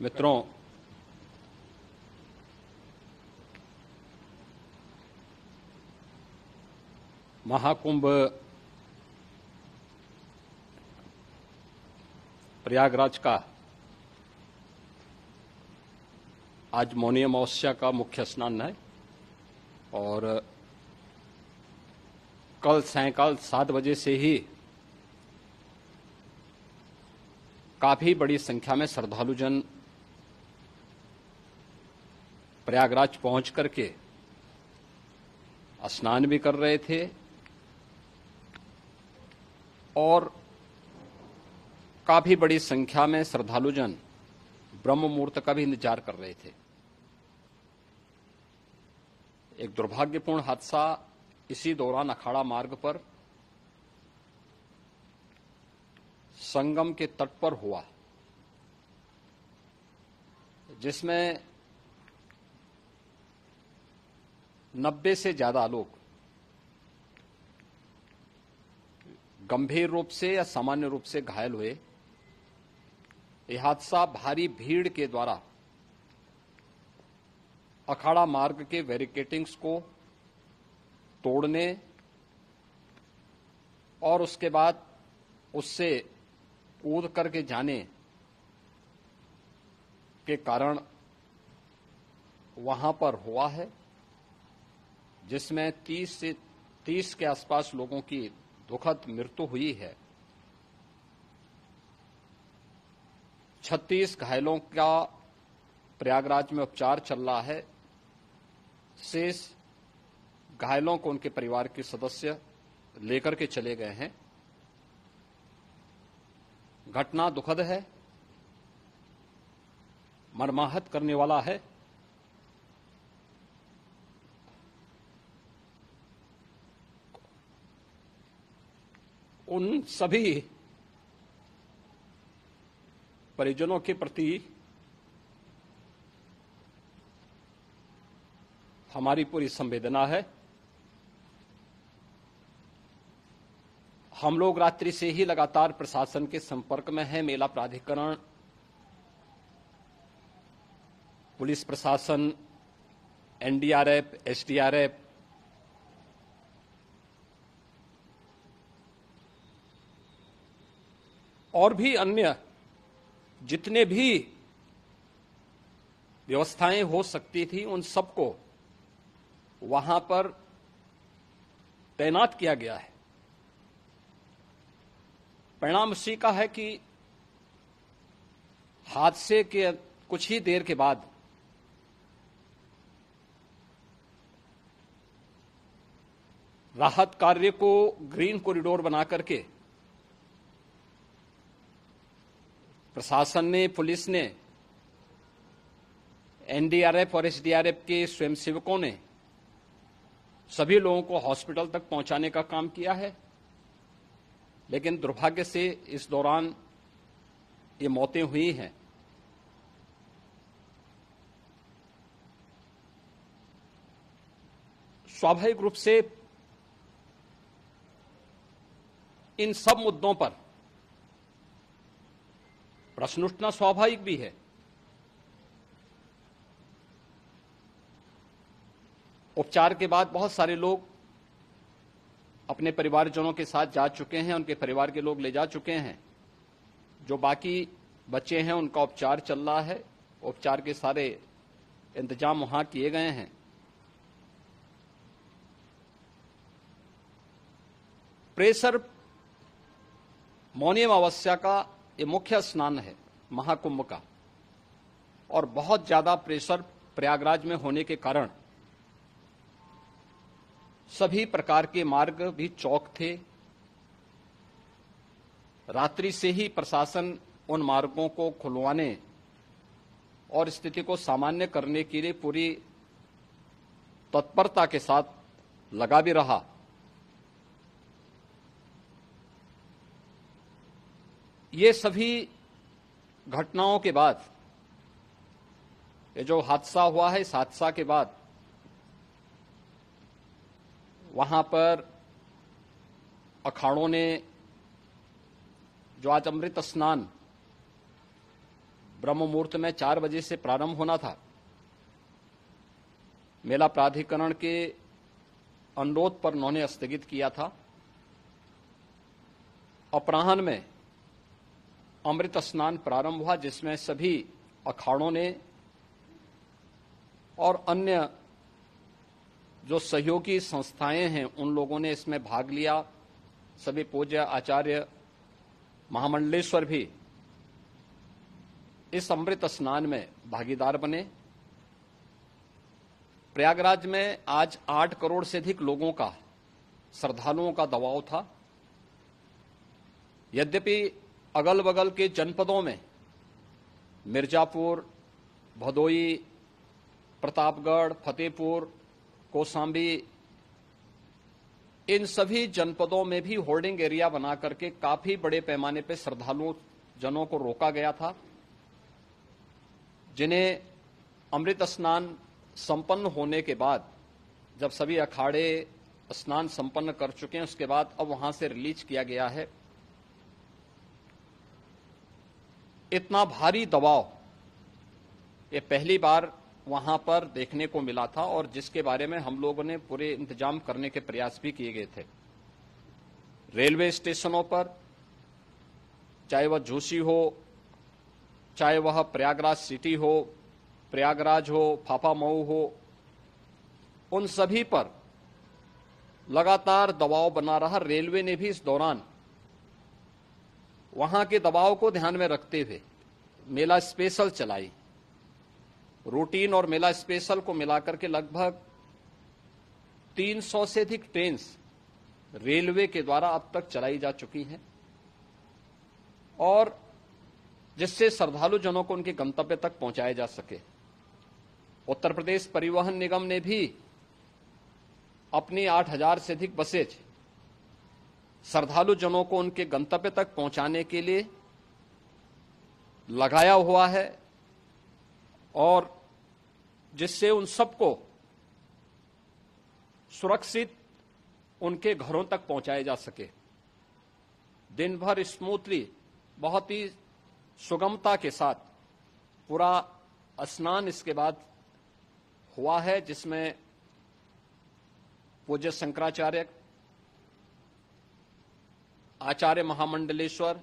मित्रों, महाकुंभ प्रयागराज का आज मौनी अमावस्या का मुख्य स्नान है और कल सायंकाल 7 बजे से ही काफी बड़ी संख्या में श्रद्धालुजन प्रयागराज पहुंच करके स्नान भी कर रहे थे और काफी बड़ी संख्या में श्रद्धालुजन ब्रह्म मुहूर्त का भी इंतजार कर रहे थे। एक दुर्भाग्यपूर्ण हादसा इसी दौरान अखाड़ा मार्ग पर संगम के तट पर हुआ, जिसमें 90 से ज्यादा लोग गंभीर रूप से या सामान्य रूप से घायल हुए। यह हादसा भारी भीड़ के द्वारा अखाड़ा मार्ग के बैरिकेडिंग्स को तोड़ने और उसके बाद उससे कूद करके जाने के कारण वहां पर हुआ है, जिसमें 30 के आसपास लोगों की दुखद मृत्यु हुई है। 36 घायलों का प्रयागराज में उपचार चल रहा है। शेष घायलों को उनके परिवार के सदस्य लेकर के चले गए हैं। घटना दुखद है, मर्माहत करने वाला है। उन सभी परिजनों के प्रति हमारी पूरी संवेदना है। हम लोग रात्रि से ही लगातार प्रशासन के संपर्क में हैं। मेला प्राधिकरण, पुलिस प्रशासन, एनडीआरएफ, एसडीआरएफ, और भी अन्य जितने भी व्यवस्थाएं हो सकती थी उन सबको वहां पर तैनात किया गया है। परिणाम इसी का है कि हादसे के कुछ ही देर के बाद राहत कार्य को ग्रीन कॉरिडोर बना करके प्रशासन ने, पुलिस ने, एनडीआरएफ और एसडीआरएफ के स्वयंसेवकों ने सभी लोगों को हॉस्पिटल तक पहुंचाने का काम किया है। लेकिन दुर्भाग्य से इस दौरान ये मौतें हुई हैं। स्वाभाविक रूप से इन सब मुद्दों पर प्रश्न उठना स्वाभाविक भी है। उपचार के बाद बहुत सारे लोग अपने परिवारजनों के साथ जा चुके हैं, उनके परिवार के लोग ले जा चुके हैं। जो बाकी बच्चे हैं उनका उपचार चल रहा है। उपचार के सारे इंतजाम वहां किए गए हैं। प्रेशर मौनी अमावस्या का ये मुख्य स्नान है महाकुंभ का, और बहुत ज्यादा प्रेशर प्रयागराज में होने के कारण सभी प्रकार के मार्ग भी चौक थे। रात्रि से ही प्रशासन उन मार्गों को खुलवाने और स्थिति को सामान्य करने के लिए पूरी तत्परता के साथ लगा भी रहा। ये सभी घटनाओं के बाद, ये जो हादसा हुआ है, इस हादसा के बाद वहां पर अखाड़ों ने जो आज अमृत स्नान ब्रह्म मुहूर्त में 4 बजे से प्रारंभ होना था। मेला प्राधिकरण के अनुरोध पर उन्होंने स्थगित किया था। अपराह्न में अमृत स्नान प्रारंभ हुआ, जिसमें सभी अखाड़ों ने और अन्य जो सहयोगी संस्थाएं हैं उन लोगों ने इसमें भाग लिया। सभी पूज्य आचार्य महामंडलेश्वर भी इस अमृत स्नान में भागीदार बने। प्रयागराज में आज 8 करोड़ से अधिक लोगों का, श्रद्धालुओं का दबाव था। यद्यपि अगल बगल के जनपदों में मिर्जापुर, भदोई, प्रतापगढ़, फतेहपुर, कौशाम्बी, इन सभी जनपदों में भी होल्डिंग एरिया बना करके काफी बड़े पैमाने पर श्रद्धालुओं जनों को रोका गया था, जिन्हें अमृत स्नान संपन्न होने के बाद, जब सभी अखाड़े स्नान संपन्न कर चुके हैं, उसके बाद अब वहां से रिलीज किया गया है। इतना भारी दबाव ये पहली बार वहां पर देखने को मिला था, और जिसके बारे में हम लोगों ने पूरे इंतजाम करने के प्रयास भी किए गए थे। रेलवे स्टेशनों पर, चाहे वह झूसी हो, चाहे वह प्रयागराज सिटी हो, प्रयागराज हो, फाफामऊ हो, उन सभी पर लगातार दबाव बना रहा। रेलवे ने भी इस दौरान वहां के दबाव को ध्यान में रखते हुए मेला स्पेशल चलाई। रूटीन और मेला स्पेशल को मिलाकर के लगभग 300 से अधिक ट्रेन रेलवे के द्वारा अब तक चलाई जा चुकी हैं, और जिससे श्रद्धालु जनों को उनके गंतव्य तक पहुंचाया जा सके। उत्तर प्रदेश परिवहन निगम ने भी अपनी 8000 से अधिक बसेज श्रद्धालु जनों को उनके गंतव्य तक पहुंचाने के लिए लगाया हुआ है, और जिससे उन सबको सुरक्षित उनके घरों तक पहुंचाया जा सके। दिन भर स्मूथली, बहुत ही सुगमता के साथ पूरा स्नान इसके बाद हुआ है, जिसमें पूज्य शंकराचार्य, आचार्य महामंडलेश्वर,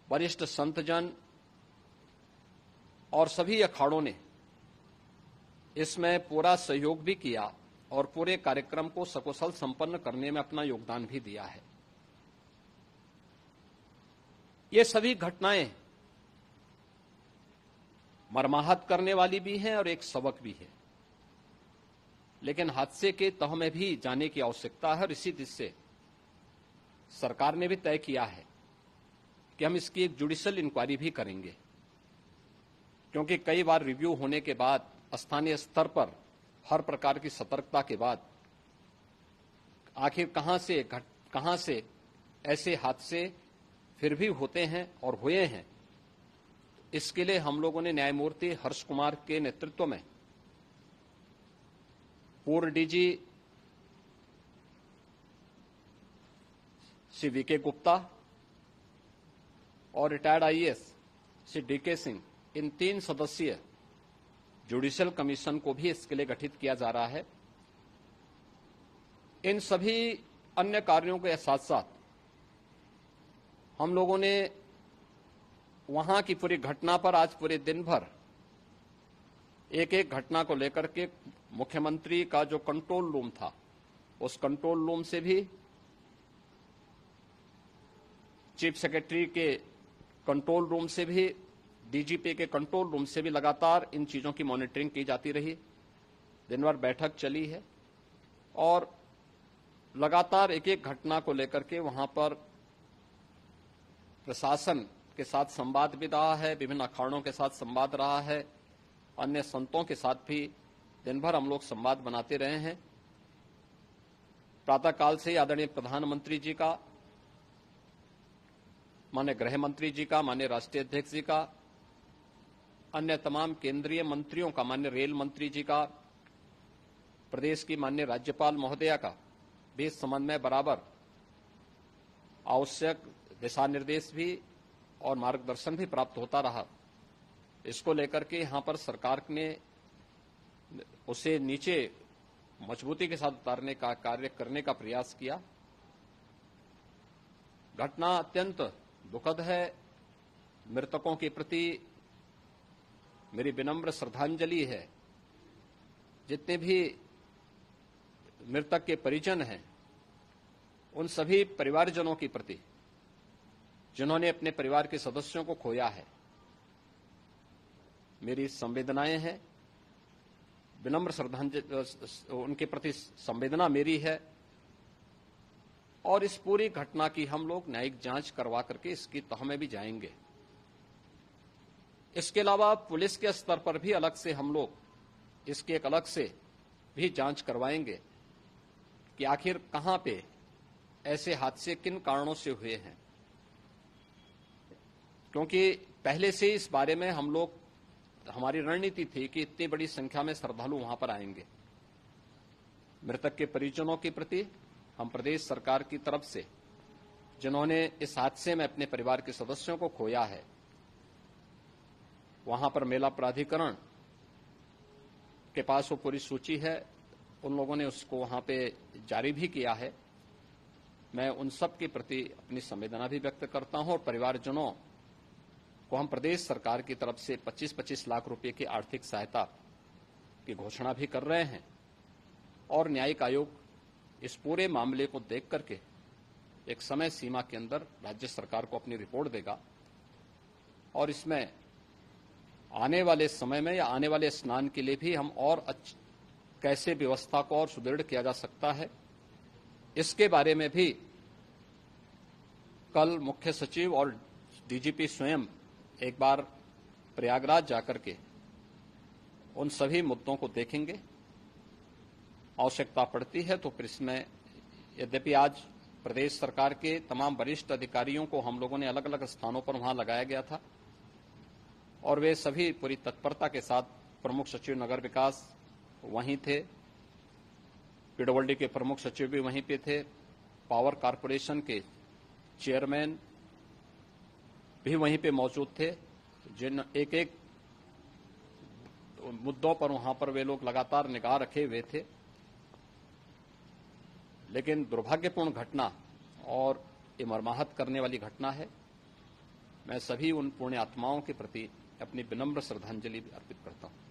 वरिष्ठ संतजन और सभी अखाड़ों ने इसमें पूरा सहयोग भी किया और पूरे कार्यक्रम को सकुशल संपन्न करने में अपना योगदान भी दिया है। ये सभी घटनाएं मर्माहत करने वाली भी हैं और एक सबक भी है, लेकिन हादसे के तह में भी जाने की आवश्यकता है, और इसी दिशा से सरकार ने भी तय किया है कि हम इसकी एक जुडिशियल इंक्वायरी भी करेंगे, क्योंकि कई बार रिव्यू होने के बाद स्थानीय स्तर पर हर प्रकार की सतर्कता के बाद आखिर कहां से ऐसे हादसे फिर भी होते हैं और हुए हैं। इसके लिए हम लोगों ने न्यायमूर्ति हर्ष कुमार के नेतृत्व में पूर्व डीजी श्री वीके गुप्ता और रिटायर्ड आईएएस श्री डीके सिंह, इन 3 सदस्यीय जुडिशियल कमीशन को भी इसके लिए गठित किया जा रहा है। इन सभी अन्य कार्यों के साथ साथ हम लोगों ने वहां की पूरी घटना पर आज पूरे दिन भर एक एक घटना को लेकर के मुख्यमंत्री का जो कंट्रोल रूम था, उस कंट्रोल रूम से भी, चीफ सेक्रेटरी के कंट्रोल रूम से भी, डीजीपी के कंट्रोल रूम से भी लगातार इन चीजों की मॉनिटरिंग की जाती रही। दिन भर बैठक चली है और लगातार एक एक घटना को लेकर के वहां पर प्रशासन के साथ संवाद भी रहा है, विभिन्न अखाड़ों के साथ संवाद रहा है, अन्य संतों के साथ भी दिन भर हम लोग संवाद बनाते रहे हैं। प्रातःकाल से आदरणीय प्रधानमंत्री जी का, माननीय गृह मंत्री जी का, माननीय राष्ट्रीय अध्यक्ष जी का, अन्य तमाम केंद्रीय मंत्रियों का, माननीय रेल मंत्री जी का, प्रदेश की माननीय राज्यपाल महोदया का भी इस संबंध में बराबर आवश्यक दिशा निर्देश भी और मार्गदर्शन भी प्राप्त होता रहा। इसको लेकर के यहाँ पर सरकार ने उसे नीचे मजबूती के साथ उतारने का कार्य करने का प्रयास किया। घटना अत्यंत दुखद है। मृतकों के प्रति मेरी विनम्र श्रद्धांजलि है। जितने भी मृतक के परिजन हैं, उन सभी परिवारजनों के प्रति जिन्होंने अपने परिवार के सदस्यों को खोया है, मेरी संवेदनाएं हैं। विनम्र श्रद्धांजलि उनके प्रति संवेदना मेरी है और इस पूरी घटना की हम लोग न्यायिक जांच करवा करके इसकी तह में भी जाएंगे। इसके अलावा पुलिस के स्तर पर भी अलग से हम लोग इसके एक अलग से भी जांच करवाएंगे कि आखिर कहां पे ऐसे हादसे किन कारणों से हुए हैं, क्योंकि पहले से इस बारे में हम लोग हमारी रणनीति थी कि इतनी बड़ी संख्या में श्रद्धालु वहां पर आएंगे। मृतक के परिजनों के प्रति हम प्रदेश सरकार की तरफ से, जिन्होंने इस हादसे में अपने परिवार के सदस्यों को खोया है, वहां पर मेला प्राधिकरण के पास वो पूरी सूची है, उन लोगों ने उसको वहां पे जारी भी किया है। मैं उन सब के प्रति अपनी संवेदना भी व्यक्त करता हूं और परिवारजनों को हम प्रदेश सरकार की तरफ से 25-25 लाख रुपए की आर्थिक सहायता की घोषणा भी कर रहे हैं और न्यायिक आयोग इस पूरे मामले को देख करके एक समय सीमा के अंदर राज्य सरकार को अपनी रिपोर्ट देगा और इसमें आने वाले समय में या आने वाले स्नान के लिए भी हम और कैसे व्यवस्था को और सुदृढ़ किया जा सकता है, इसके बारे में भी कल मुख्य सचिव और डीजीपी स्वयं एक बार प्रयागराज जाकर के उन सभी मुद्दों को देखेंगे। आवश्यकता पड़ती है तो फिर इसमें, यद्यपि आज प्रदेश सरकार के तमाम वरिष्ठ अधिकारियों को हम लोगों ने अलग अलग स्थानों पर वहां लगाया गया था और वे सभी पूरी तत्परता के साथ, प्रमुख सचिव नगर विकास वहीं थे, पीडब्ल्यूडी के प्रमुख सचिव भी वहीं पे थे, पावर कारपोरेशन के चेयरमैन भी वहीं पे मौजूद थे, जिन एक एक मुद्दों पर वहां पर वे लोग लगातार निगाह रखे हुए थे। लेकिन दुर्भाग्यपूर्ण घटना और ये मर्माहत करने वाली घटना है। मैं सभी उन पुण्य आत्माओं के प्रति अपनी विनम्र श्रद्धांजलि अर्पित करता हूं।